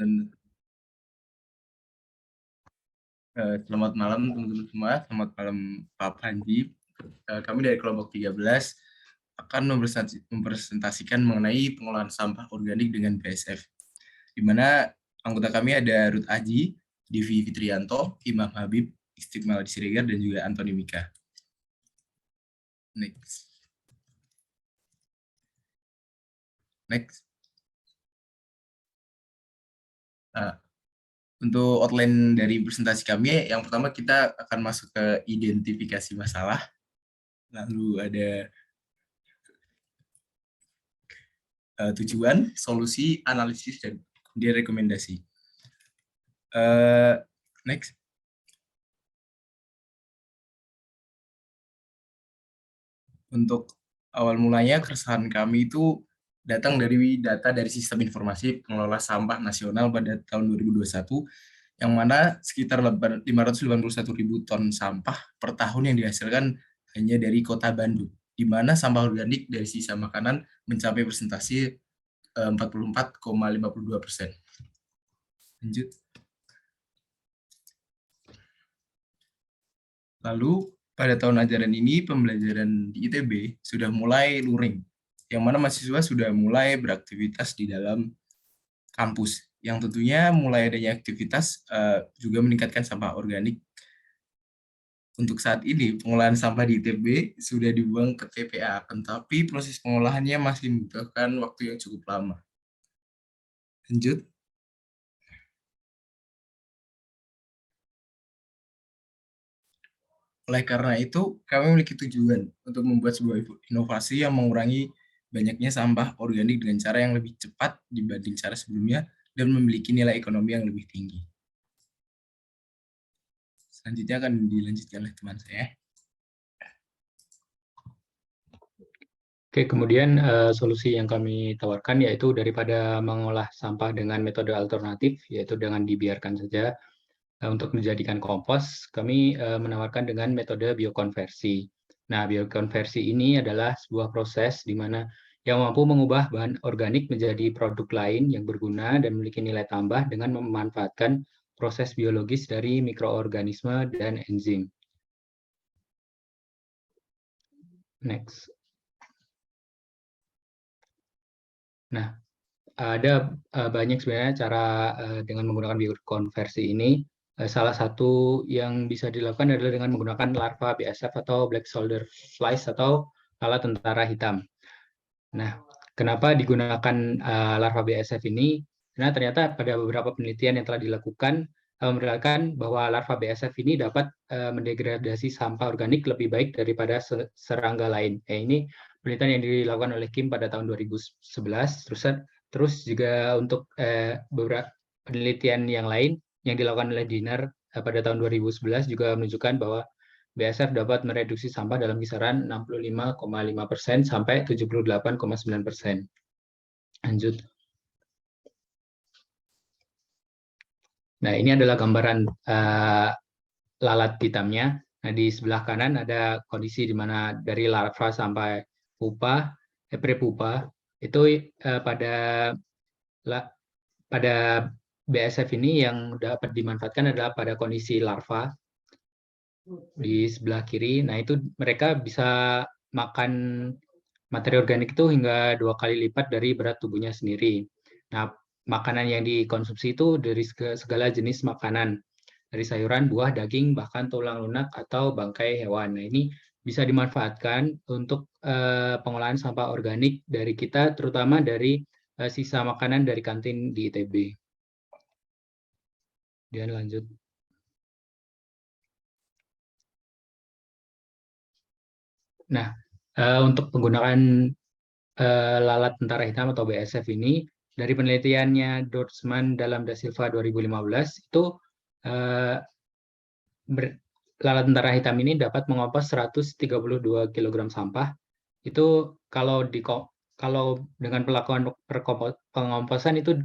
Dan selamat malam teman-teman semua, selamat malam Pak Panji. Kami dari kelompok 13 akan mempresentasikan mengenai pengolahan sampah organik dengan BASF, di mana anggota kami ada Ruth Aji, Divi Fitrianto, Imam Habib, Istiqmal Siregar, dan juga Antoni Mika. Next. Untuk outline dari presentasi kami, yang pertama kita akan masuk ke identifikasi masalah, lalu ada tujuan, solusi, analisis, dan kemudian rekomendasi. Next. Untuk awal mulanya, keresahan kami itu datang dari data dari Sistem Informasi Pengelola Sampah Nasional pada tahun 2021, yang mana sekitar 581.000 ton sampah per tahun yang dihasilkan hanya dari Kota Bandung, di mana sampah organik dari sisa makanan mencapai persentase 44,52%. Lanjut. Lalu pada tahun ajaran ini pembelajaran di ITB sudah mulai luring, yang mana mahasiswa sudah mulai beraktivitas di dalam kampus, yang tentunya mulai adanya aktivitas juga meningkatkan sampah organik. Untuk saat ini, pengolahan sampah di ITB sudah dibuang ke TPA, tetapi proses pengolahannya masih membutuhkan waktu yang cukup lama. Lanjut. Oleh karena itu, kami memiliki tujuan untuk membuat sebuah inovasi yang mengurangi banyaknya sampah organik dengan cara yang lebih cepat dibanding cara sebelumnya dan memiliki nilai ekonomi yang lebih tinggi. Selanjutnya akan dilanjutkan oleh teman saya. Oke, kemudian solusi yang kami tawarkan yaitu daripada mengolah sampah dengan metode alternatif, yaitu dengan dibiarkan saja untuk menjadikan kompos, kami menawarkan dengan metode biokonversi. Nah, biokonversi ini adalah sebuah proses di mana yang mampu mengubah bahan organik menjadi produk lain yang berguna dan memiliki nilai tambah dengan memanfaatkan proses biologis dari mikroorganisme dan enzim. Next. Nah, ada banyak sebenarnya cara dengan menggunakan biokonversi ini. Salah satu yang bisa dilakukan adalah dengan menggunakan larva BASF atau black soldier flies atau lalat tentara hitam. Nah, kenapa digunakan larva BASF ini? Karena ternyata pada beberapa penelitian yang telah dilakukan memperlihatkan bahwa larva BASF ini dapat mendegradasi sampah organik lebih baik daripada serangga lain. Ini penelitian yang dilakukan oleh Kim pada tahun 2011. Terus juga untuk beberapa penelitian yang lain yang dilakukan oleh Dinar pada tahun 2011 juga menunjukkan bahwa BASF dapat mereduksi sampah dalam kisaran 65,5% sampai 78,9%. Lanjut. Nah, ini adalah gambaran lalat hitamnya. Nah, di sebelah kanan ada kondisi di mana dari larva sampai pupa, prepupa, itu pada BASF ini yang dapat dimanfaatkan adalah pada kondisi larva di sebelah kiri. Nah, itu mereka bisa makan materi organik itu hingga 2 kali lipat dari berat tubuhnya sendiri. Nah, makanan yang dikonsumsi itu dari segala jenis makanan, dari sayuran, buah, daging, bahkan tulang lunak atau bangkai hewan. Nah, ini bisa dimanfaatkan untuk pengolahan sampah organik dari kita, terutama dari sisa makanan dari kantin di ITB. Kemudian lanjut. Nah, untuk penggunaan lalat tentara hitam atau BASF ini, dari penelitiannya Dortsman dalam Da Silva 2015, itu lalat tentara hitam ini dapat mengompos 132 kg sampah. Itu kalau dengan pelakuan pengomposan itu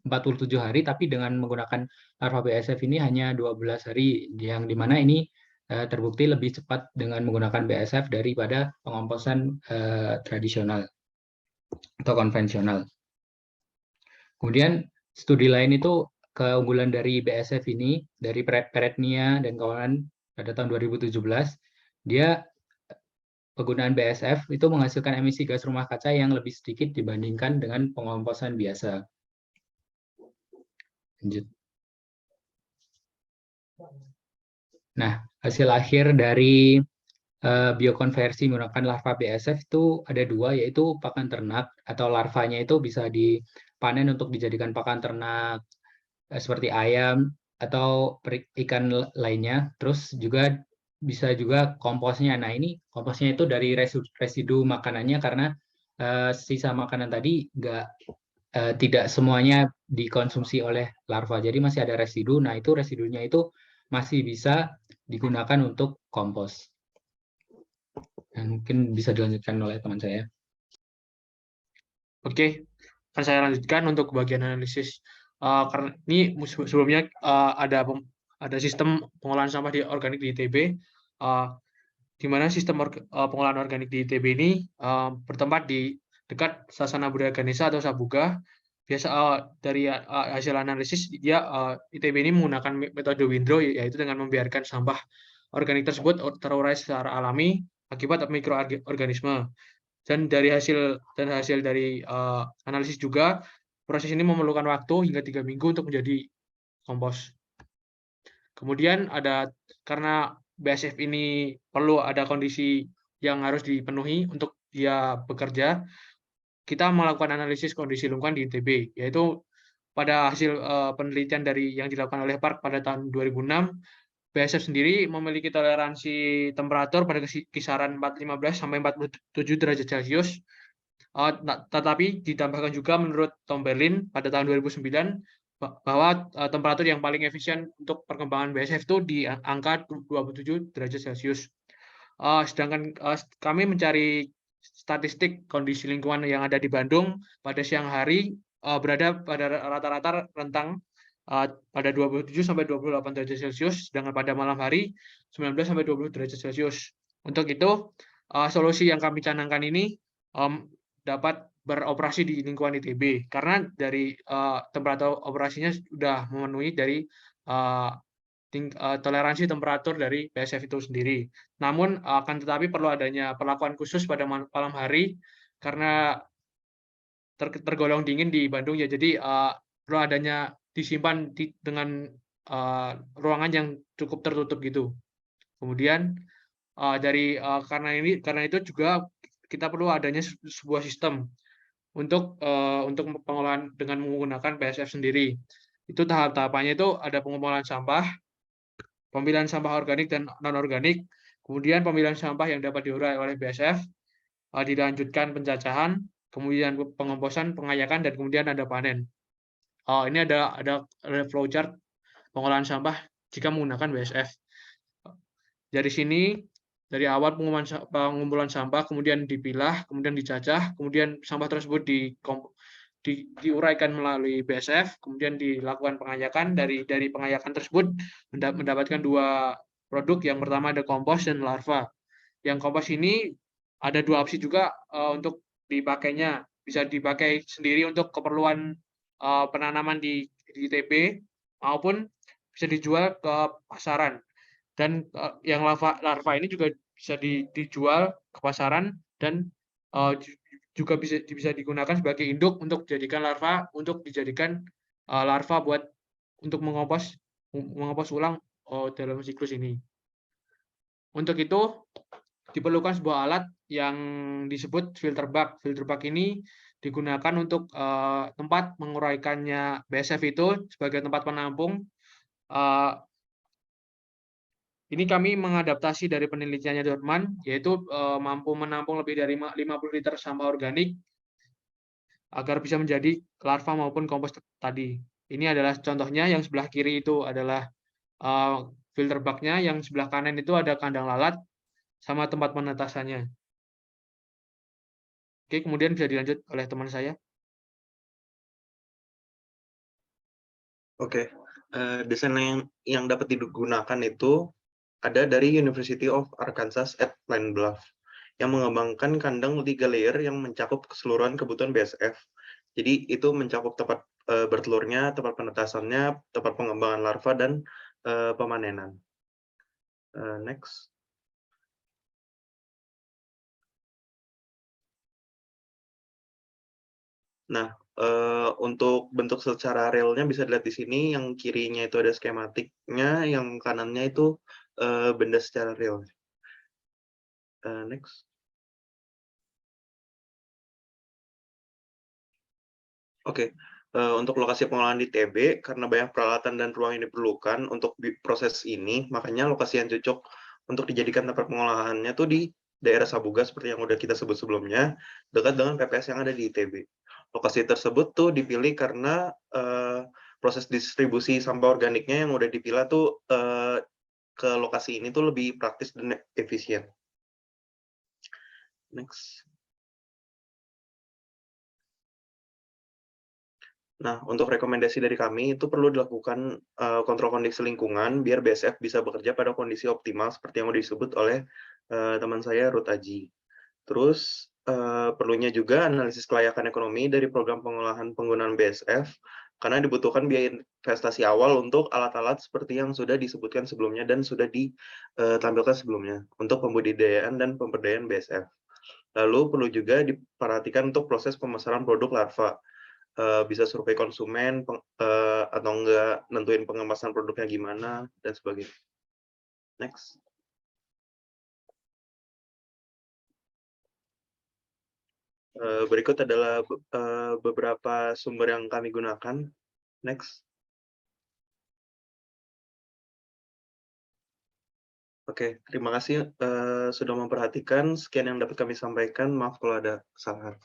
47 hari, tapi dengan menggunakan larva BASF ini hanya 12 hari, yang dimana ini terbukti lebih cepat dengan menggunakan BASF daripada pengomposan tradisional atau konvensional. Kemudian studi lain itu keunggulan dari BASF ini, dari Peretnia dan kawan pada tahun 2017, dia penggunaan BASF itu menghasilkan emisi gas rumah kaca yang lebih sedikit dibandingkan dengan pengomposan biasa. Lanjut. Nah, hasil akhir dari biokonversi menggunakan larva BASF itu ada dua, yaitu pakan ternak atau larvanya itu bisa dipanen untuk dijadikan pakan ternak seperti ayam atau ikan lainnya. Terus juga bisa juga komposnya. Nah, ini komposnya itu dari residu makanannya karena sisa makanan tadi tidak semuanya dikonsumsi oleh larva. Jadi masih ada residu. Nah, itu residunya itu masih bisa digunakan untuk kompos. Dan mungkin bisa dilanjutkan oleh teman saya. Oke, akan saya lanjutkan untuk bagian analisis. Karena ini sebelumnya ada sistem pengolahan sampah di organik di ITB, di mana sistem pengolahan organik di ITB ini bertempat di dekat Sasana Budaya Ganesha atau Sabuga. Biasa dari hasil analisis dia ITB ini menggunakan metode windrow, yaitu dengan membiarkan sampah organik tersebut terurai secara alami akibat mikroorganisme. Dan hasil dari analisis juga, proses ini memerlukan waktu hingga 3 minggu untuk menjadi kompos. Kemudian karena BASF ini perlu ada kondisi yang harus dipenuhi untuk dia bekerja, kita melakukan analisis kondisi lingkungan di ITB, yaitu pada hasil penelitian yang dilakukan oleh PARK pada tahun 2006, BASF sendiri memiliki toleransi temperatur pada kisaran 415 sampai 47 derajat Celcius. Tetapi ditambahkan juga menurut Tom Berlin pada tahun 2009 bahwa temperatur yang paling efisien untuk perkembangan BASF itu di angka 27 derajat Celcius. Sedangkan kami mencari statistik kondisi lingkungan yang ada di Bandung pada siang hari berada pada rata-rata rentang pada 27 sampai 28 derajat Celcius, sedangkan pada malam hari 19 sampai 20 derajat Celcius. Untuk itu, solusi yang kami canangkan ini dapat beroperasi di lingkungan ITB karena dari temperatur operasinya sudah memenuhi dari toleransi temperatur dari BASF itu sendiri. Namun akan tetapi perlu adanya perlakuan khusus pada malam hari karena tergolong dingin di Bandung ya. Jadi perlu adanya disimpan dengan ruangan yang cukup tertutup gitu. Kemudian karena itu juga kita perlu adanya sebuah sistem untuk pengolahan dengan menggunakan BASF sendiri. Itu tahap-tahapannya itu ada pengumpulan sampah, pemilihan sampah organik dan non-organik, kemudian pemilihan sampah yang dapat diurai oleh BASF, dilanjutkan pencacahan, kemudian pengomposan, pengayakan, dan kemudian ada panen. Ini ada flowchart pengolahan sampah jika menggunakan BASF. Dari sini, dari awal pengumpulan sampah, kemudian dipilah, kemudian dicacah, kemudian sampah tersebut diuraikan melalui BASF, kemudian dilakukan pengayakan. Dari pengayakan tersebut mendapatkan dua produk. Yang pertama ada kompos dan larva. Yang kompos ini ada dua opsi juga untuk dipakainya. Bisa dipakai sendiri untuk keperluan penanaman di ITB, maupun bisa dijual ke pasaran. Dan yang larva ini juga bisa dijual ke pasaran dan juga bisa digunakan sebagai induk untuk dijadikan larva untuk mengompos ulang dalam siklus ini. Untuk itu diperlukan sebuah alat yang disebut filter bag. Filter bag ini digunakan untuk tempat menguraikannya BASF itu sebagai tempat penampung. Ini kami mengadaptasi dari penelitiannya Dorman, yaitu mampu menampung lebih dari 50 liter sampah organik agar bisa menjadi larva maupun kompos tadi. Ini adalah contohnya. Yang sebelah kiri itu adalah filter bag-nya, yang sebelah kanan itu ada kandang lalat sama tempat penetasannya. Oke, kemudian bisa dilanjut oleh teman saya. Oke, desain yang dapat digunakan itu ada dari University of Arkansas at Pine Bluff yang mengembangkan kandang 3 layer yang mencakup keseluruhan kebutuhan BASF. Jadi itu mencakup tempat bertelurnya, tempat penetasannya, tempat pengembangan larva, dan pemanenan. Next. Nah, untuk bentuk secara realnya bisa dilihat di sini, yang kirinya itu ada skematiknya, yang kanannya itu benda secara real. Next. Oke, untuk lokasi pengolahan di TB, karena banyak peralatan dan ruang yang diperlukan untuk proses ini, makanya lokasi yang cocok untuk dijadikan tempat pengolahannya tuh di daerah Sabuga seperti yang udah kita sebut sebelumnya, dekat dengan PPS yang ada di ITB. Lokasi tersebut tuh dipilih karena proses distribusi sampah organiknya yang udah dipilah tuh ke lokasi ini tuh lebih praktis dan efisien. Next. Nah, untuk rekomendasi dari kami itu perlu dilakukan kontrol kondisi lingkungan biar BSF bisa bekerja pada kondisi optimal seperti yang udah disebut oleh teman saya Ruth Aji. Terus perlunya juga analisis kelayakan ekonomi dari program pengolahan penggunaan BSF karena dibutuhkan biaya investasi awal untuk alat-alat seperti yang sudah disebutkan sebelumnya dan sudah ditampilkan sebelumnya untuk pembudidayaan dan pemberdayaan BSF. Lalu perlu juga diperhatikan untuk proses pemasaran produk larva. Bisa survei konsumen atau enggak nentuin pengemasan produknya gimana dan sebagainya. Next. Berikut adalah beberapa sumber yang kami gunakan. Next. Oke, terima kasih sudah memperhatikan. Sekian yang dapat kami sampaikan. Maaf kalau ada kesalahan.